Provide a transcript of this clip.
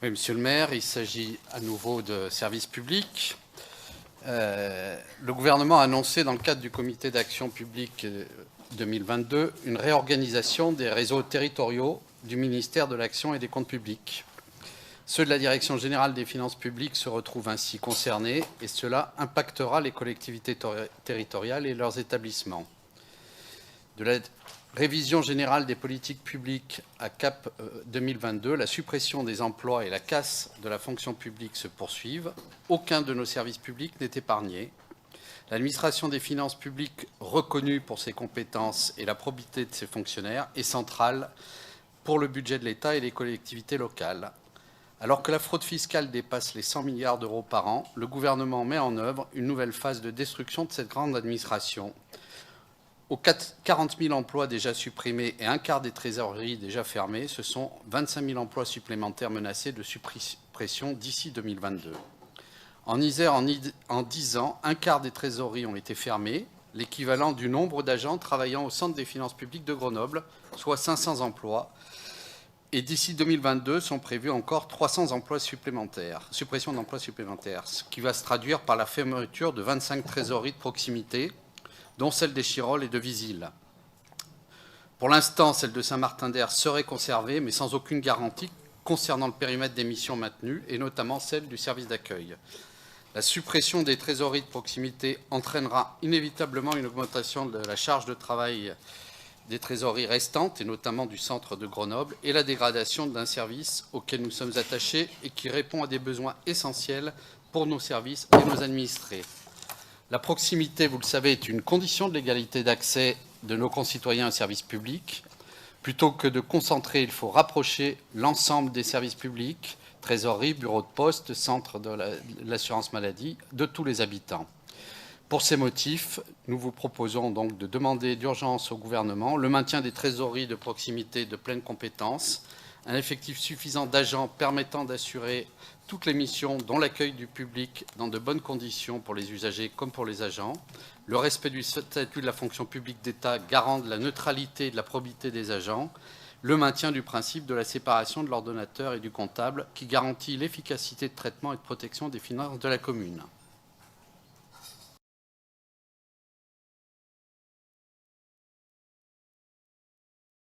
Oui, Monsieur le maire, il s'agit à nouveau de services publics. Le gouvernement a annoncé dans le cadre du comité d'action publique 2022 une réorganisation des réseaux territoriaux du ministère de l'Action et des Comptes publics. Ceux de la Direction générale des finances publiques se retrouvent ainsi concernés et cela impactera les collectivités territoriales et leurs établissements. De la révision générale des politiques publiques à CAP 2022, la suppression des emplois et la casse de la fonction publique se poursuivent. Aucun de nos services publics n'est épargné. L'administration des finances publiques, reconnue pour ses compétences et la probité de ses fonctionnaires, est centrale pour le budget de l'État et des collectivités locales. Alors que la fraude fiscale dépasse les 100 milliards d'euros par an, le gouvernement met en œuvre une nouvelle phase de destruction de cette grande administration. Aux 40 000 emplois déjà supprimés et un quart des trésoreries déjà fermées, ce sont 25 000 emplois supplémentaires menacés de suppression d'ici 2022. En Isère, en 10 ans, un quart des trésoreries ont été fermées, l'équivalent du nombre d'agents travaillant au Centre des finances publiques de Grenoble, soit 500 emplois. Et d'ici 2022, sont prévus encore 300 emplois supplémentaires, suppression d'emplois supplémentaires, ce qui va se traduire par la fermeture de 25 trésoreries de proximité, dont celle des Chirolles et de Visil. Pour l'instant, celle de Saint-Martin-d'Hers serait conservée, mais sans aucune garantie concernant le périmètre des missions maintenues, et notamment celle du service d'accueil. La suppression des trésoreries de proximité entraînera inévitablement une augmentation de la charge de travail des trésoreries restantes, et notamment du centre de Grenoble, et la dégradation d'un service auquel nous sommes attachés et qui répond à des besoins essentiels pour nos services et nos administrés. La proximité, vous le savez, est une condition de l'égalité d'accès de nos concitoyens aux services publics. Plutôt que de concentrer, il faut rapprocher l'ensemble des services publics, trésorerie, bureau de poste, centre de l'assurance maladie, de tous les habitants. Pour ces motifs, nous vous proposons donc de demander d'urgence au gouvernement le maintien des trésoreries de proximité de pleine compétence, un effectif suffisant d'agents permettant d'assurer toutes les missions, dont l'accueil du public dans de bonnes conditions pour les usagers comme pour les agents, le respect du statut de la fonction publique d'État garant de la neutralité et de la probité des agents, le maintien du principe de la séparation de l'ordonnateur et du comptable qui garantit l'efficacité de traitement et de protection des finances de la commune.